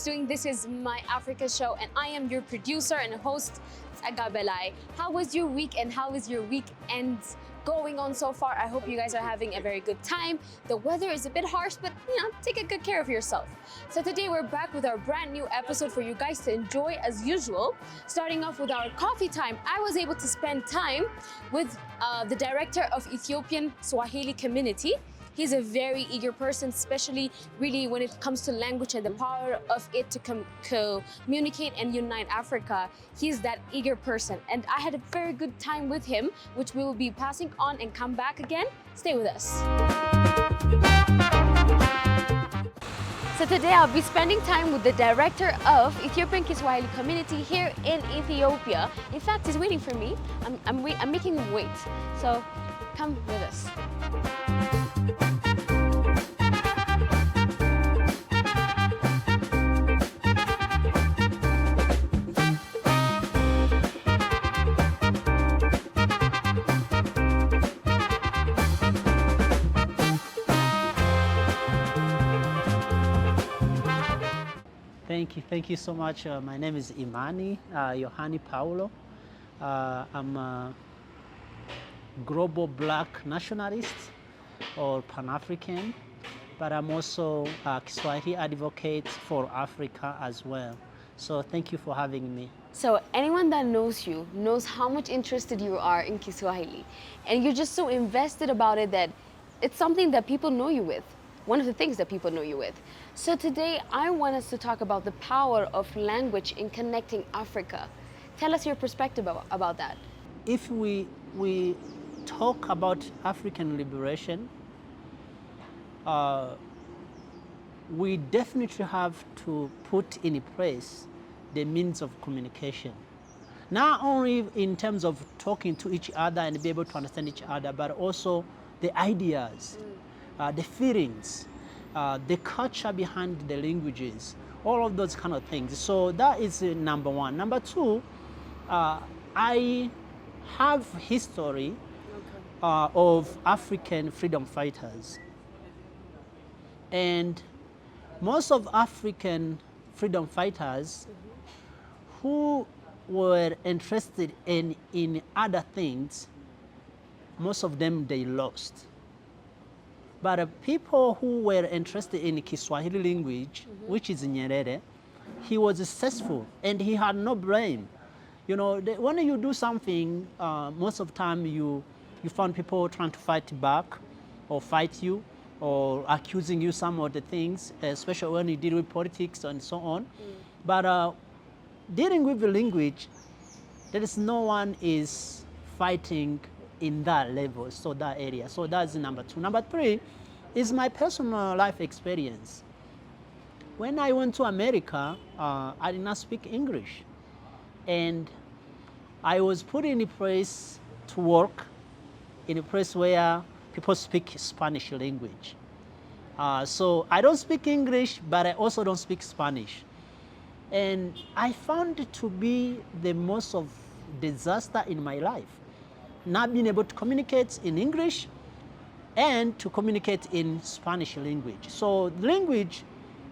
Doing. This is My Africa Show, and I am your producer and host, Agabelai. How was your week and how is your weekend going on so far? I hope you guys are having a very good time. The weather is a bit harsh, but take a good care of yourself. So today we're back with our brand new episode for you guys to enjoy as usual. Starting off with our coffee time, I was able to spend time with the director of Ethiopian Swahili Community. He's a very eager person, especially really when it comes to language and the power of it to communicate and unite Africa. He's that eager person. And I had a very good time with him, which we will be passing on and come back again. Stay with us. So today I'll be spending time with the director of Ethiopian Swahili Community here in Ethiopia. In fact, he's waiting for me. I'm making him wait. So come with us. Thank you so much. My name is Emani, Yohani Paulo. I'm a global black nationalist or Pan-African, but I'm also a Kiswahili advocate for Africa as well. So thank you for having me. So anyone that knows you knows how much interested you are in Kiswahili, and you're just so invested about it that it's something that people know you with. One of the things that people know you with. So today I want us to talk about the power of language in connecting Africa. Tell us your perspective about that. If we talk about African liberation, we definitely have to put in place the means of communication. Not only in terms of talking to each other and be able to understand each other, but also the ideas. The feelings, the culture behind the languages, all of those kind of things. So that is number one. Number two, I have history of African freedom fighters. And most of African freedom fighters who were interested in other things, most of them, they lost. But people who were interested in Kiswahili language, which is Nyerere, he was successful and he had no blame. When you do something, most of the time you find people trying to fight back or fight you or accusing you some of the things, especially when you deal with politics and so on. But dealing with the language, there is no one is fighting in that level, so that area. So that's number two. Number three is my personal life experience. When I went to America, I did not speak English. And I was put in a place to work in a place where people speak Spanish language. So I don't speak English, but I also don't speak Spanish. And I found it to be the most of disaster in my life. Not being able to communicate in English and to communicate in Spanish language. So language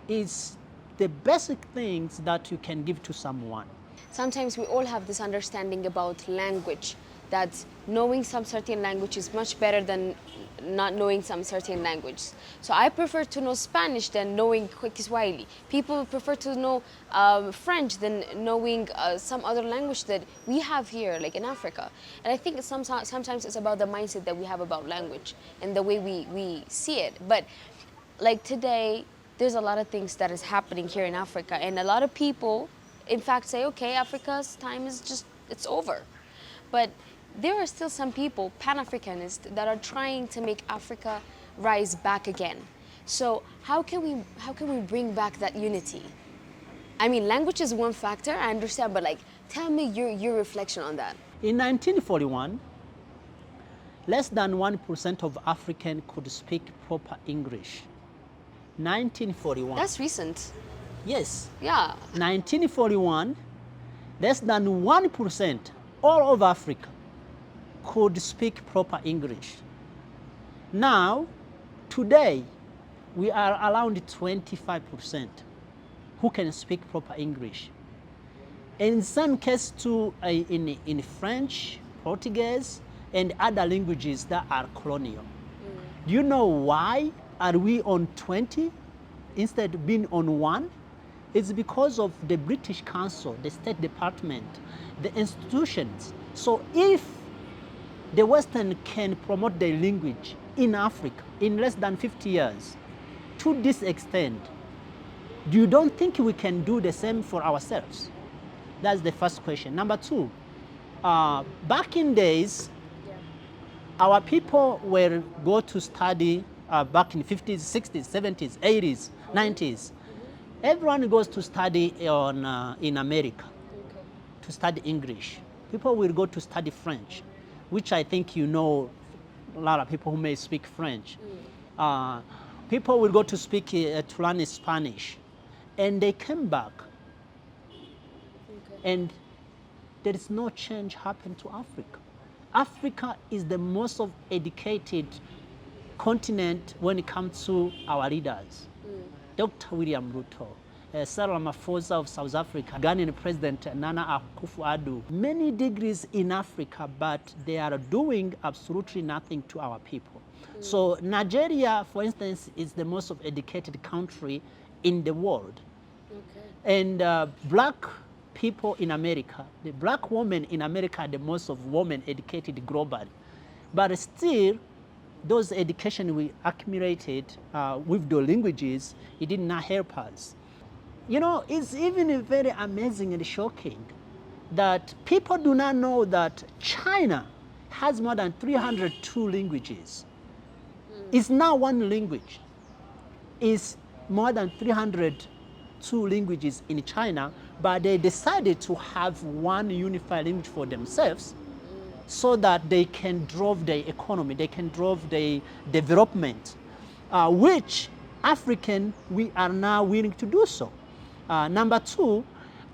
is the basic things that you can give to someone. Sometimes we all have this understanding about language, that knowing some certain language is much better than not knowing some certain language. So I prefer to know Spanish than knowing Kiswahili. People prefer to know French than knowing some other language that we have here, like in Africa. And I think sometimes it's about the mindset that we have about language and the way we see it. But like today, there's a lot of things that is happening here in Africa, and a lot of people, in fact, say, okay, Africa's time is just, it's over. But there are still some people, Pan-Africanists, that are trying to make Africa rise back again. So how can we bring back that unity? I mean, language is one factor, I understand, but like, tell me your reflection on that. In 1941, less than 1% of Africans could speak proper English. 1941. That's recent. Yes. Yeah. 1941, less than 1% all of Africa could speak proper English. Now, today, we are around 25% who can speak proper English. In some cases too, in French, Portuguese, and other languages that are colonial. Do you know why are we on 20 instead of being on 1? It's because of the British Council, the State Department, the institutions. So if the Western can promote their language in Africa in less than 50 years, to this extent, you don't think we can do the same for ourselves? That's the first question. Number 2, back in days, our people will go to study back in 50s, 60s, 70s, 80s, 90s. Everyone goes to study in America, to study English. People will go to study French, which I think you know a lot of people who may speak French. People will go to speak to learn Spanish, and they came back, and there is no change happened to Africa. Africa is the most of educated continent when it comes to our leaders. Dr. William Ruto, Cyril Ramaphosa of South Africa, Ghanaian President Nana Akufo-Addo. Many degrees in Africa, but they are doing absolutely nothing to our people. So Nigeria, for instance, is the most of educated country in the world. And black people in America, the black women in America are the most of women educated globally. But still, those education we accumulated with the languages, it did not help us. You know, it's even very amazing and shocking that people do not know that China has more than 302 languages. It's not one language. It's more than 302 languages in China, but they decided to have one unified language for themselves so that they can drive the economy, they can drive the development, which African, we are now willing to do so. Number 2,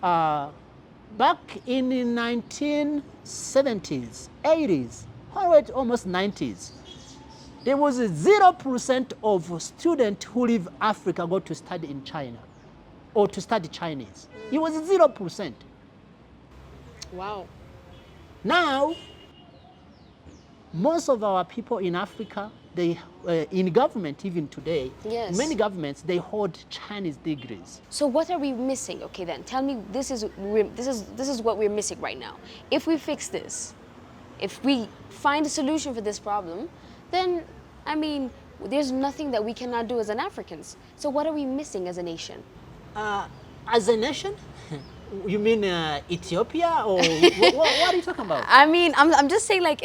back in the 1970s, 80s, almost 90s, there was 0% of students who leave Africa go to study in China or to study Chinese. It was 0%. Wow. Now, most of our people in Africa, they, in government even today, Yes. many governments, they hold Chinese degrees. So what are we missing? Okay, then tell me. This is what we're missing right now. If we fix this, if we find a solution for this problem, then I mean, there's nothing that we cannot do as an Africans. So what are we missing as a nation? As a nation, you mean Ethiopia, or what are you talking about? I mean, I'm just saying, like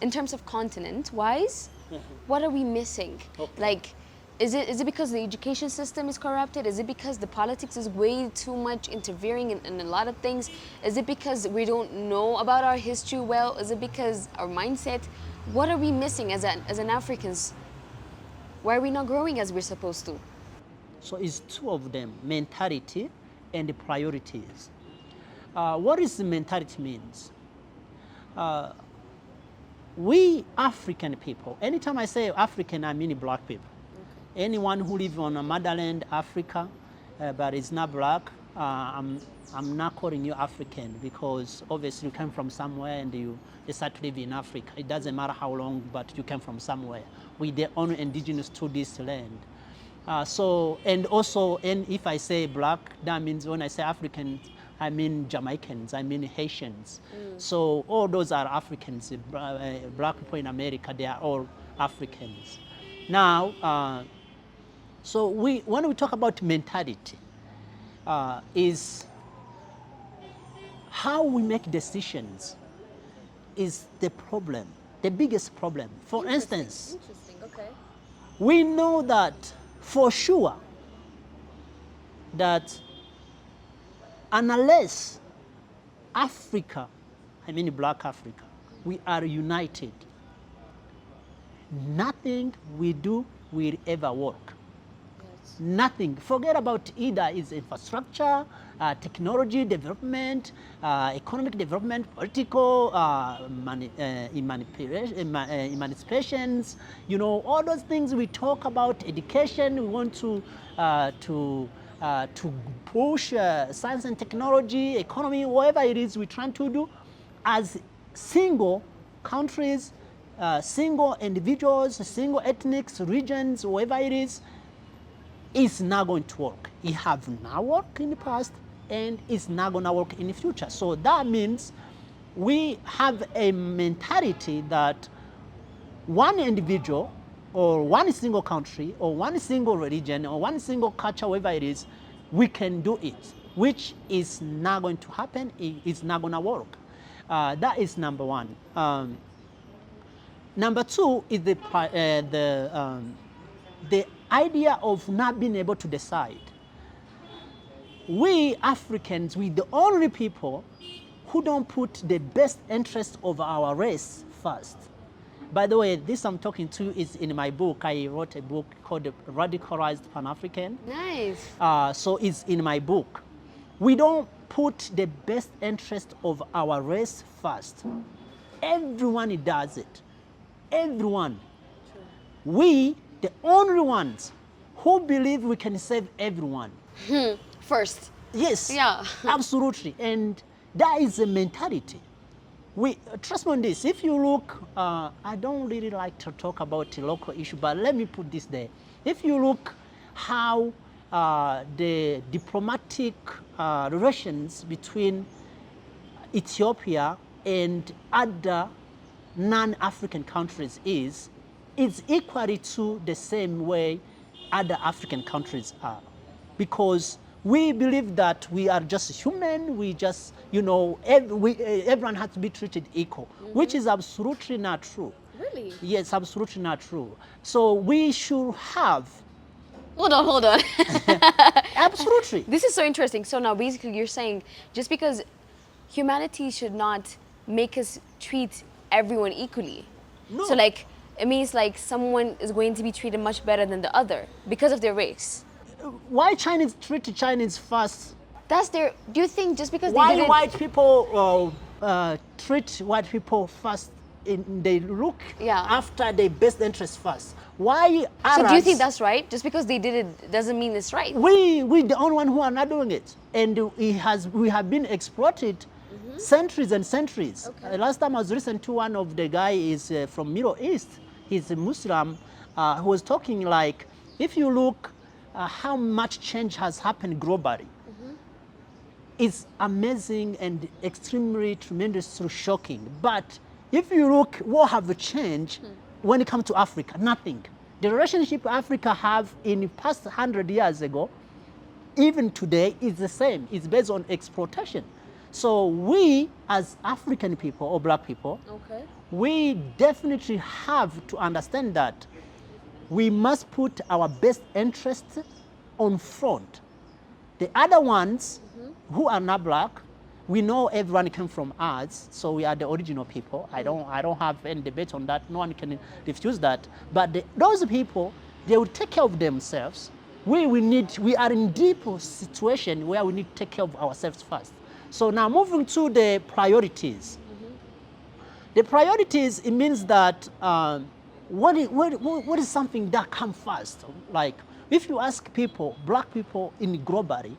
in terms of continent wise, what are we missing? Okay. Like, is it because the education system is corrupted? Is it because the politics is way too much interfering in a lot of things? Is it because we don't know about our history well? Is it because our mindset? What are we missing as an Africans? Why are we not growing as we're supposed to? So it's 2 of them, mentality and the priorities. What is the mentality means? We African people, anytime I say African, I mean black people. Okay. Anyone who lives on a motherland, Africa, but is not black, I'm not calling you African, because obviously you came from somewhere and you decide to live in Africa. It doesn't matter how long, but you came from somewhere. We the only indigenous to this land. And if I say black, that means when I say African, I mean Jamaicans, I mean Haitians. So all those are Africans. Black people in America, they are all Africans. Now, so when we talk about mentality, is how we make decisions is the problem, the biggest problem. For instance, Okay. we know that for sure that unless Africa, I mean black Africa, we are united, nothing we do will ever work. Yes. Nothing. Forget about either is infrastructure, technology development, economic development, political emancipations. You know, all those things we talk about. Education. We want to push science and technology, economy, whatever it is we're trying to do, as single countries, single individuals, single ethnics, regions, whatever it is. It's not going to work. It have not worked in the past, and it's not going to work in the future. So that means we have a mentality that one individual or one single country or one single religion or one single culture, whatever it is, we can do it, which is not going to happen. It's not going to work. That is number one. Number two is the idea of not being able to decide. We Africans, we the only people who don't put the best interest of our race first. By the way, this I'm talking to is in my book. I wrote a book called Radicalized Pan-African. Nice. So it's in my book. We don't put the best interest of our race first. Everyone does it. Everyone. True. We, the only ones who believe we can save everyone. First. Yes. Yeah. Absolutely. And that is the mentality. We trust me on this. If you look, I don't really like to talk about the local issue, but let me put this there. If you look how the diplomatic relations between Ethiopia and other non-African countries is, it's equally to the same way other African countries are. Because we believe that we are just human, we just, you know, everyone has to be treated equal, which is absolutely not true. Really? Yes, absolutely not true. So we should have... Hold on. Absolutely. This is so interesting. So now basically you're saying just because humanity should not make us treat everyone equally. No. So like, it means like someone is going to be treated much better than the other because of their race. Why Chinese treat Chinese first? That's their, do you think just because Why they didn't... white people treat white people first, they look after their best interest first? Why Arabs... So do you think that's right? Just because they did it doesn't mean it's right? We the only one who are not doing it. And we have been exploited centuries and centuries. Okay. Last time I was listening to one of the guy is from Middle East. He's a Muslim who was talking like, if you look how much change has happened globally, it's amazing and extremely tremendously shocking. But if you look what have changed when it comes to Africa, nothing. The relationship Africa have in the past 100 years ago, even today, is the same. It's based on exploitation. So we, as African people or black people, we definitely have to understand that we must put our best interests on front. The other ones who are not black, we know everyone came from us, so we are the original people. I don't have any debate on that. No one can refuse that. But those people, they will take care of themselves. We are in deep situation where we need to take care of ourselves first. So now moving to the priorities. The priorities, it means that what is something that comes first? Like if you ask people, black people in globally,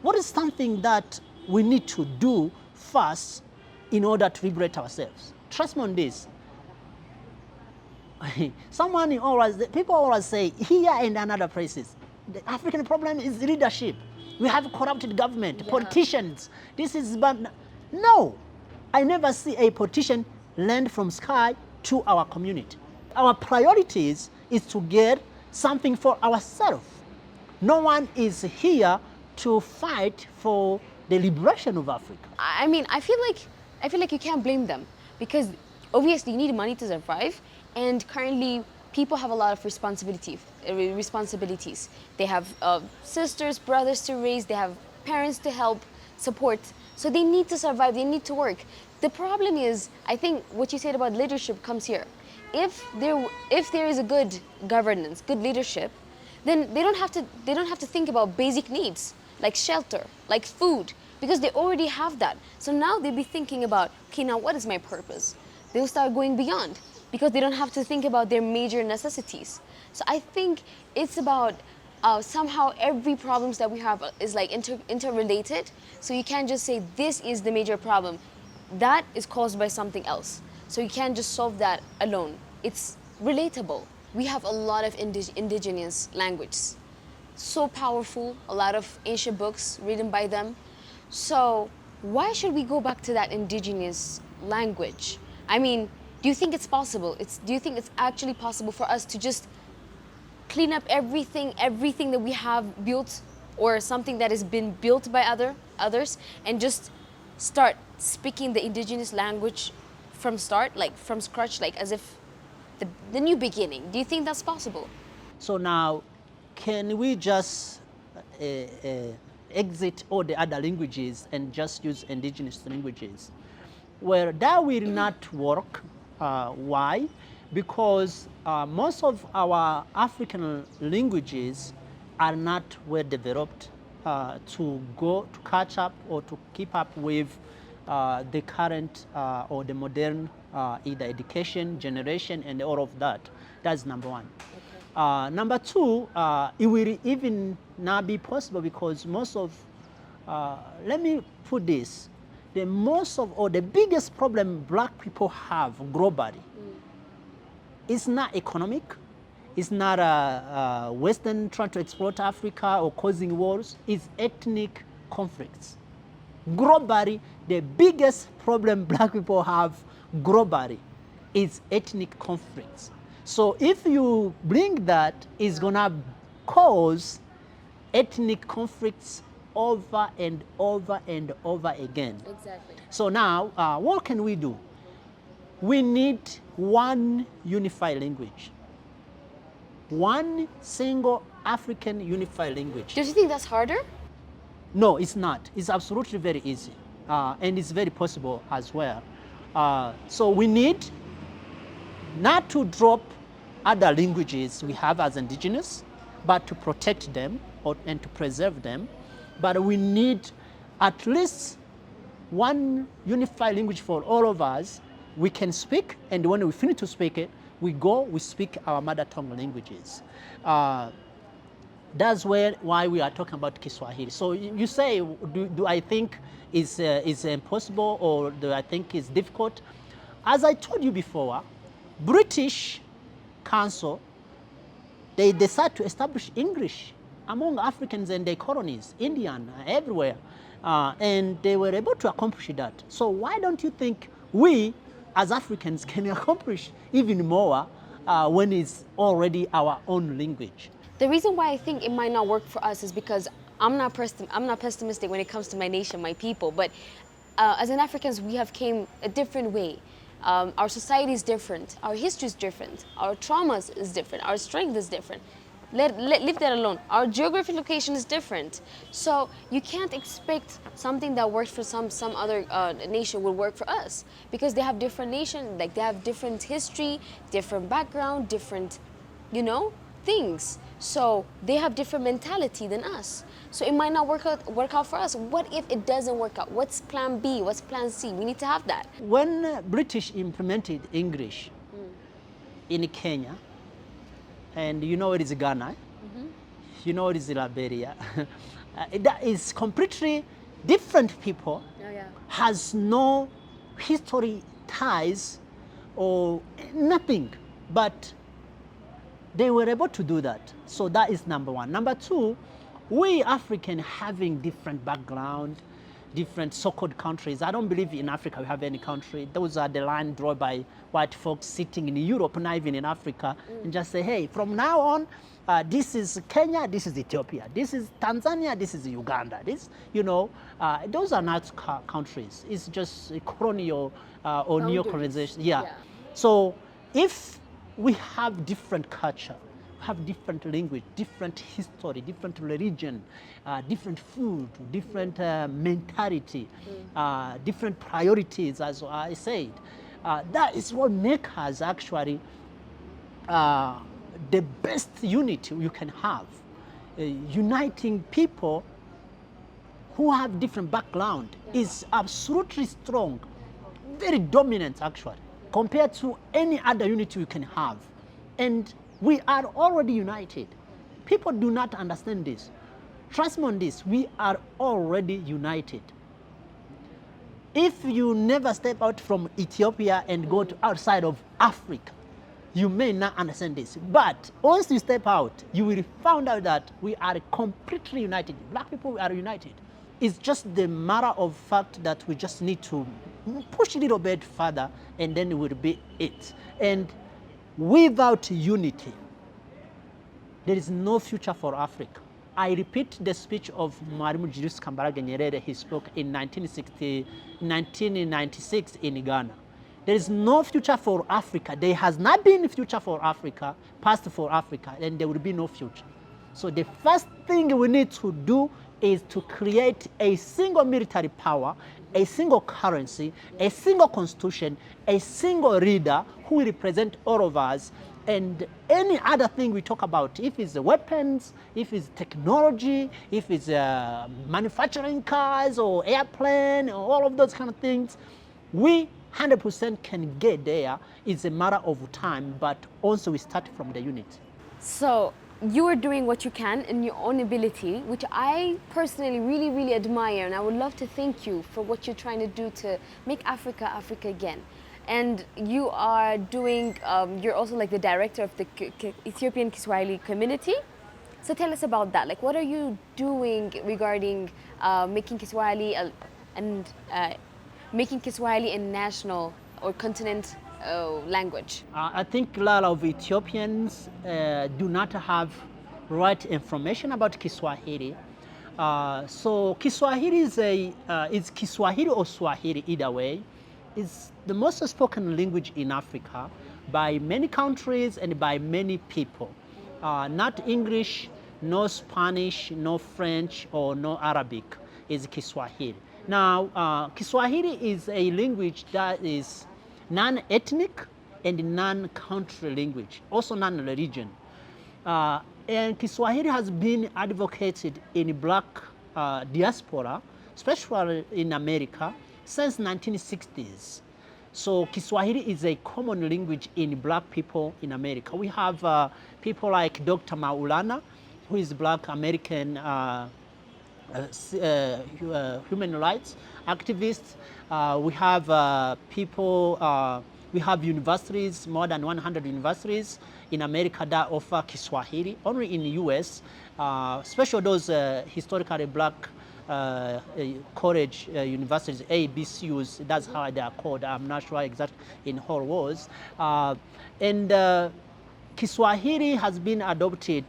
what is something that we need to do first in order to liberate ourselves? Trust me on this. People always say, here and in other places, the African problem is leadership. We have corrupted government, politicians. This is bad. No, I never see a politician land from sky to our community. Our priorities is to get something for ourselves. No one is here to fight for the liberation of Africa. I mean, I feel like you can't blame them because obviously you need money to survive, and currently people have a lot of responsibilities. They have sisters, brothers to raise, they have parents to help, support. So they need to survive, they need to work. The problem is, I think what you said about leadership comes here. If there is a good governance, good leadership, then they don't have to think about basic needs like shelter, like food, because they already have that. So now they'll be thinking about, okay, now what is my purpose? They'll start going beyond because they don't have to think about their major necessities. So I think it's about somehow every problems that we have is like interrelated. So you can't just say this is the major problem. That is caused by something else. So you can't just solve that alone. It's relatable. We have a lot of indigenous languages. So powerful, a lot of ancient books written by them. So why should we go back to that indigenous language? I mean, do you think it's possible? Do you think it's actually possible for us to just clean up everything that we have built or something that has been built by others and just start speaking the indigenous language from scratch, like as if the new beginning? Do you think that's possible? So now, can we just exit all the other languages and just use indigenous languages? Well, that will not work. Why? Because most of our African languages are not well developed to catch up or to keep up with the current or the modern either education generation and all of that. That's number one. Okay. Number two, it will even not be possible because most of, let me put this, the biggest problem black people have globally is not economic, it's not Western trying to exploit Africa or causing wars, it's ethnic conflicts. Globally, the biggest problem black people have globally is ethnic conflicts. So if you bring that, it's gonna cause ethnic conflicts over and over and over again. Exactly. So now, what can we do? We need one unified language. One single African unified language. Do you think that's harder? No, it's not. It's absolutely very easy. And it's very possible as well. So we need not to drop other languages we have as indigenous, but to protect them and to preserve them. But we need at least one unified language for all of us. We can speak, and when we finish to speak it, we speak our mother tongue languages. That's why we are talking about Kiswahili. So you say, do I think is impossible or do I think it's difficult? As I told you before, British Council, they decided to establish English among Africans and their colonies, Indian, everywhere. And they were able to accomplish that. So why don't you think we, as Africans, can accomplish even more when it's already our own language? The reason why I think it might not work for us is because I'm not pessimistic when it comes to my nation, my people. But as an Africans, we have came a different way. Our society is different. Our history is different. Our traumas is different. Our strength is different. Leave that alone. Our geographic location is different. So you can't expect something that works for some other nation will work for us because they have different nation, like they have different history, different background, different, things. So they have different mentality than us. So it might not work out for us. What if it doesn't work out? What's plan B? What's plan C? We need to have that. When British implemented English in Kenya, and it is Ghana, it is Liberia, that is completely different people, has no history ties or nothing, but they were able to do that. So that is number one. Number two, we African having different background, different so-called countries. I don't believe in Africa we have any country. Those are the line drawn by white folks sitting in Europe, not even in Africa, and just say, hey, from now on, this is Kenya, this is Ethiopia, this is Tanzania, this is Uganda. Those are not countries. It's just a colonial or neo-colonization. Yeah. So if we have different culture, have different language, different history, different religion, different food, different mentality, different priorities, as I said. That is what makes us actually the best unity you can have, uniting people who have different background is absolutely strong, very dominant actually, compared to any other unity you can have. And we are already united. People do not understand this. Trust me on this, we are already united. If you never step out from Ethiopia and go to outside of Africa, you may not understand this. But once you step out, you will find out that we are completely united. Black people are united. It's just the matter of fact that we just need to push a little bit further, and then it will be it. And without unity, there is no future for Africa. I repeat the speech of Mwalimu Julius Kambarage Nyerere. He spoke in 1996 in Ghana. There is no future for Africa. There has not been a future for Africa, past for Africa, and there will be no future. So the first thing we need to do is to create a single military power, a single currency, a single constitution, a single leader who will represent all of us. And any other thing we talk about, if it's weapons, if it's technology, if it's manufacturing cars or airplane or all of those kind of things, we 100% can get there. It's a matter of time, but also we start from the unit. So you are doing what you can in your own ability, which I personally really, really admire, and I would love to thank you for what you're trying to do to make Africa, Africa again. And you are doing, you're also like the director of the Ethiopian Swahili Community. So tell us about that. Like, what are you doing regarding making Kiswahili making Kiswahili a national or continent language? I think a lot of Ethiopians do not have right information about Kiswahili. So Kiswahili is Kiswahili or Swahili either way. It's the most spoken language in Africa by many countries and by many people. Not English, no Spanish, no French, or no Arabic is Kiswahili. Now, Kiswahili is a language that is non-ethnic and non-country language, also non-religion. And Kiswahili has been advocated in black diaspora, especially in America, since 1960s. So Kiswahili is a common language in black people in America. We have people like Dr. Maulana, who is black American human rights activists. We have people, we have universities, more than 100 universities in America that offer Kiswahili. Only in the US, especially those historically black college universities, ABCUs, that's how they are called. I'm not sure exactly in whole words. And Kiswahili has been adopted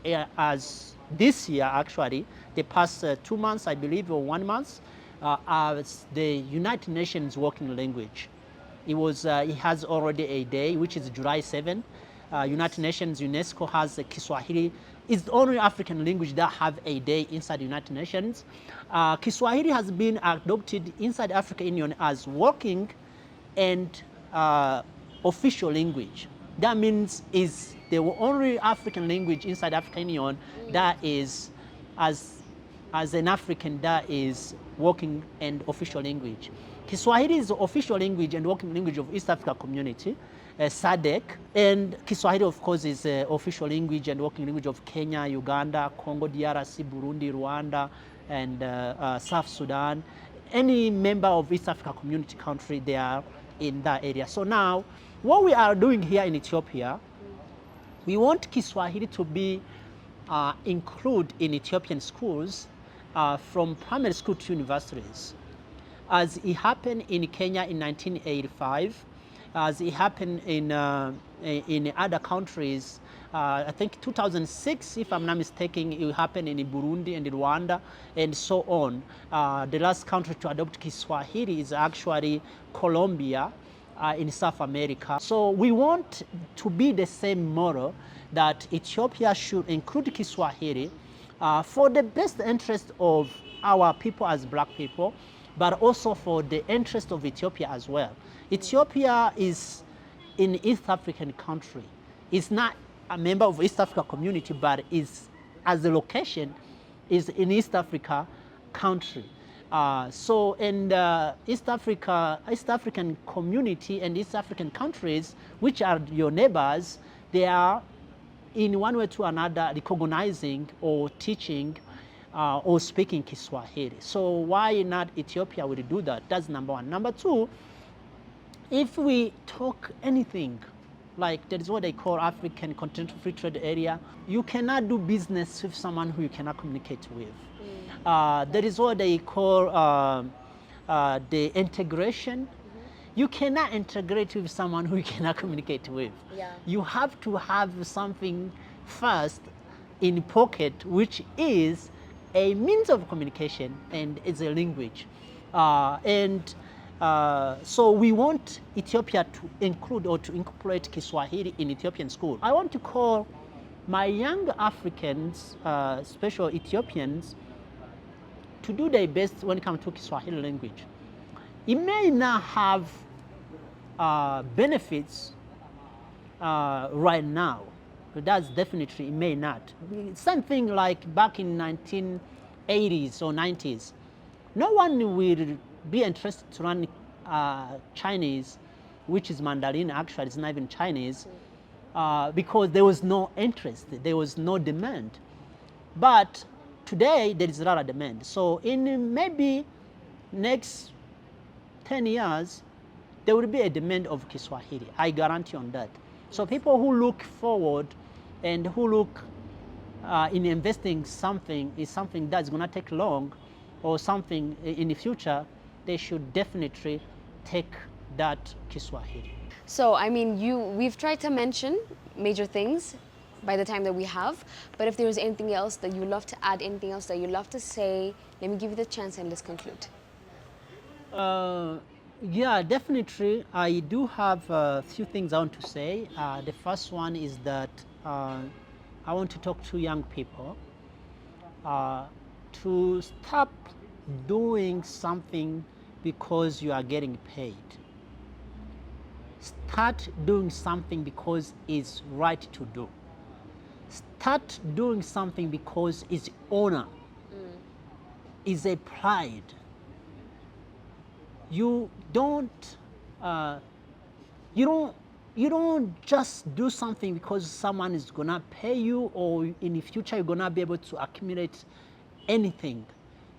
as this year, actually, the past 2 months, I believe, or 1 month, as the United Nations working language. It has already a day, which is July 7. United Nations, UNESCO has Kiswahili. It's the only African language that have a day inside the United Nations. Kiswahili has been adopted inside the African Union as working and official language. That means is the only African language inside the African Union that is, as an African, that is working and official language. Kiswahili is the official language and working language of East Africa Community, SADC, and Kiswahili, of course, is the official language and working language of Kenya, Uganda, Congo, DRC, Burundi, Rwanda, and South Sudan. Any member of East Africa Community country, they are in that area. So now, what we are doing here in Ethiopia, we want Kiswahili to be included in Ethiopian schools from primary school to universities. As it happened in Kenya in 1985, as it happened in other countries. I think 2006, if I'm not mistaken, it happened in Burundi and in Rwanda and so on. The last country to adopt Kiswahili is actually Colombia in South America. So we want to be the same model that Ethiopia should include Kiswahili for the best interest of our people as black people, but also for the interest of Ethiopia as well. Ethiopia is an East African country. It's not a member of East Africa Community, but is as a location is in East Africa country. So in East African community and East African countries, which are your neighbors, they are in one way to another recognizing or teaching or speaking Kiswahili. So why not Ethiopia will do that? That's number one. Number two, if we talk anything, like that is what they call African Continental Free Trade Area, you cannot do business with someone who you cannot communicate with. That is what they call the integration. You cannot integrate with someone who you cannot communicate with. Yeah. You have to have something first in pocket, which is a means of communication and it's a language. So we want Ethiopia to include or to incorporate Kiswahili in Ethiopian school. I want to call my young Africans, especially Ethiopians, to do their best when it comes to Kiswahili language. It may not have benefits right now, but that's definitely, it may not. Something like back in 1980s or 90s, no one will be interested to learn Chinese, which is Mandarin, actually it's not even Chinese, because there was no interest, there was no demand. But today there is a lot of demand. So in maybe next 10 years, there will be a demand of Kiswahili. I guarantee on that. So people who look forward and who look in investing something is something that's going to take long or something in the future, they should definitely take that Kiswahili. So, I mean, we've tried to mention major things by the time that we have, but if there's anything else that you love to add, anything else that you love to say, let me give you the chance and let's conclude. Yeah, definitely. I do have a few things I want to say. The first one is that I want to talk to young people to stop doing something because you are getting paid. Start doing something because it's right to do. Start doing something because it's honor, it's a pride. You don't just do something because someone is gonna pay you or in the future you're gonna be able to accumulate anything.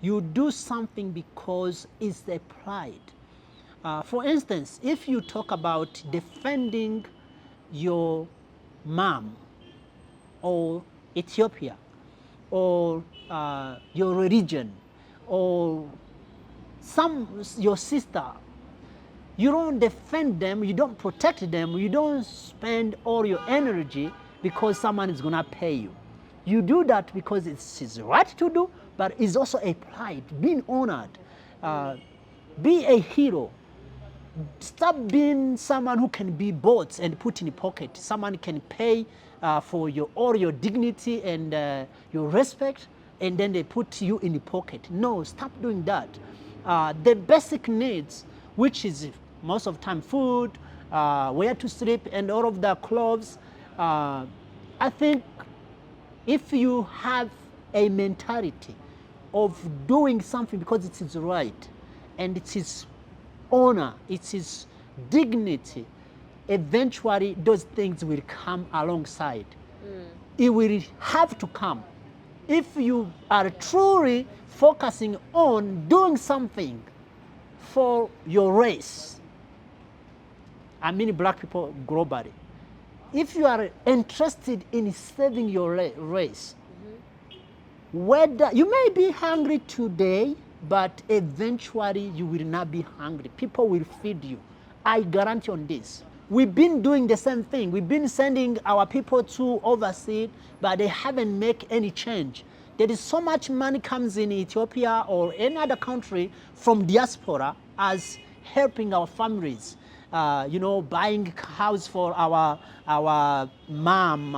You do something because it's a pride. For instance, if you talk about defending your mom or Ethiopia or your religion or your sister, you don't defend them, you don't protect them, you don't spend all your energy because someone is gonna pay you. You do that because it's right to do, but it's also a pride, being honored. Be a hero. Stop being someone who can be bought and put in the pocket. Someone can pay for all your dignity and your respect, and then they put you in the pocket. No, stop doing that. The basic needs, which is most of the time food, where to sleep, and all of the clothes. I think if you have a mentality of doing something because it is right, and it is honor, it is dignity, eventually those things will come alongside. It will have to come. If you are truly focusing on doing something for your race, I mean black people globally, if you are interested in saving your race, whether you may be hungry today, but eventually you will not be hungry. People will feed you. I guarantee on this. We've been doing the same thing. We've been sending our people to overseas, but they haven't made any change. There is so much money comes in Ethiopia or any other country from diaspora as helping our families. Buying house for our mom,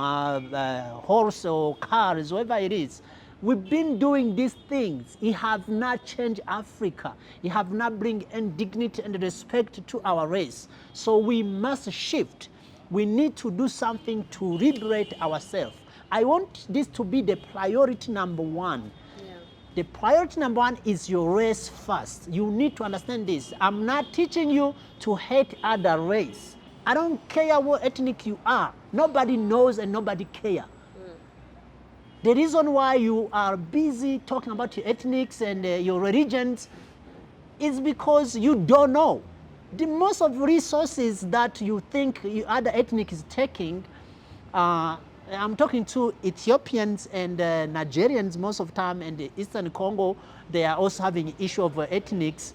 horse or cars, whatever it is. We've been doing these things. It has not changed Africa. It has not bring any dignity and respect to our race. So we must shift. we need to do something to liberate ourselves. I want this to be the priority number one. Yeah. The priority number one is your race first. You need to understand this. I'm not teaching you to hate other race. I don't care what ethnic you are. Nobody knows and nobody cares. The reason why you are busy talking about your ethnics and your religions is because you don't know. The most of resources that you think other ethnic is taking, I'm talking to Ethiopians and Nigerians most of the time, and the Eastern Congo, they are also having issue of ethnics.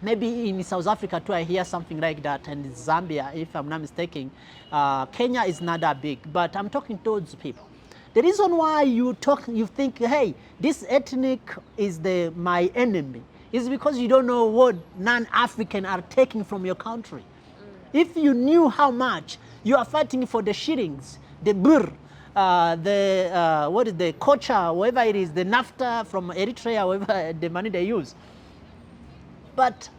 Maybe in South Africa too, I hear something like that, and Zambia, if I'm not mistaken. Kenya is not that big, but I'm talking to those people. The reason why you think, hey, this ethnic is my enemy, is because you don't know what non-African are taking from your country. If you knew how much you are fighting for the shillings, the birr, what is the kocha, whatever it is, the nafta from Eritrea, whatever the money they use. But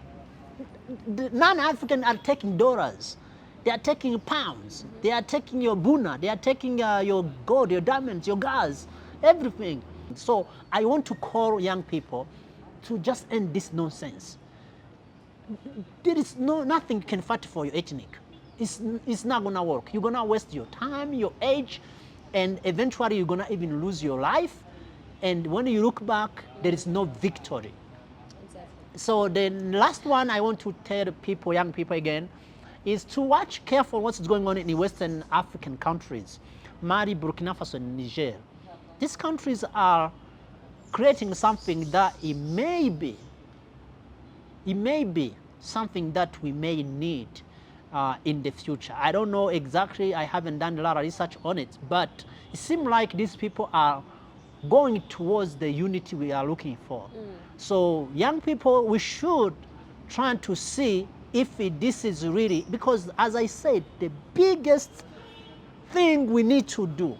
the non-African are taking dollars. They are taking pounds. They are taking your buna. They are taking your gold, your diamonds, your gas, everything. So I want to call young people to just end this nonsense. There is nothing you can fight for your ethnic. It's not gonna work. You're gonna waste your time, your age, and eventually you're gonna even lose your life. And when you look back, there is no victory. Exactly. So the last one I want to tell people, young people again, is to watch careful what's going on in the Western African countries, Mali, Burkina Faso, and Niger. These countries are creating something that it may be something that we may need in the future. I don't know exactly, I haven't done a lot of research on it, but it seems like these people are going towards the unity we are looking for. So young people, we should try to see if this is really, because as I said, the biggest thing we need to do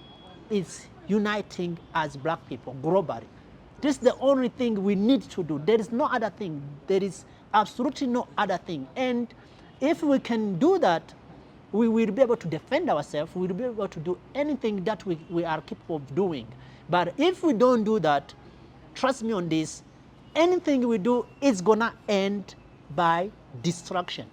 is uniting as black people globally. This is the only thing we need to do. There is no other thing. There is absolutely no other thing. And if we can do that, we will be able to defend ourselves. We will be able to do anything that we are capable of doing. But if we don't do that, trust me on this, anything we do is gonna end by destruction.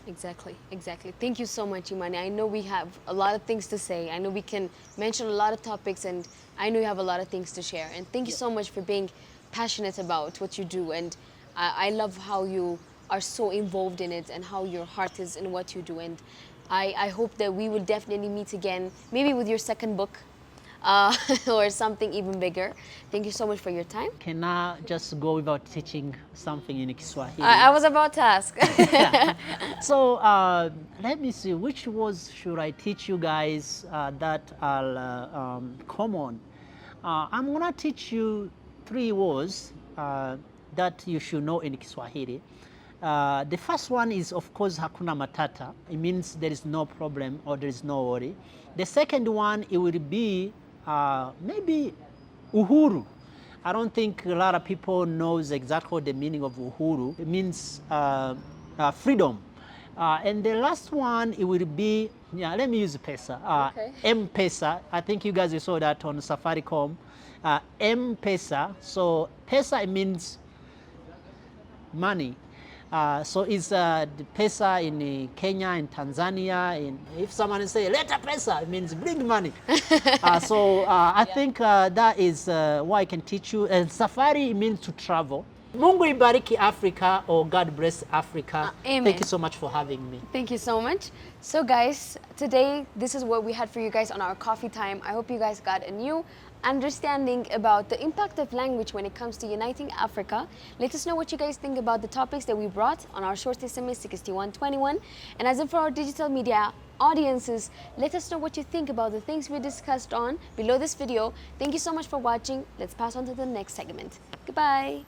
Exactly, exactly. Thank you so much, Emani. I know we have a lot of things to say. I know we can mention a lot of topics, and I know you have a lot of things to share. And thank you so much for being passionate about what you do. And I love how you are so involved in it and how your heart is in what you do. And I hope that we will definitely meet again, maybe with your second book. Or something even bigger. Thank you so much for your time. Can I just go without teaching something in Kiswahili? I was about to ask. So let me see, which words should I teach you guys that are common? I'm gonna teach you 3 words that you should know in Kiswahili. The first one is, of course, hakuna matata. It means there is no problem or there is no worry. The second one, it will be maybe uhuru. I don't think a lot of people knows exactly the meaning of uhuru. It means freedom. And the last one, it will be, let me use pesa. Okay. M-Pesa. I think you guys saw that on Safaricom. M-Pesa. So pesa, it means money. So it's the pesa in Kenya, in Tanzania. If someone say, leta pesa, it means bring money. I think that is what I can teach you. And safari means to travel. Mungu ibariki Africa, or God bless Africa. Amen. Thank you so much for having me. Thank you so much. So guys, today, this is what we had for you guys on our coffee time. I hope you guys got a new understanding about the impact of language when it comes to uniting Africa. Let us know what you guys think about the topics that we brought on our short SMS 6121. And as in for our digital media audiences, let us know what you think about the things we discussed on below this video. Thank you so much for watching. Let's pass on to the next segment. Goodbye.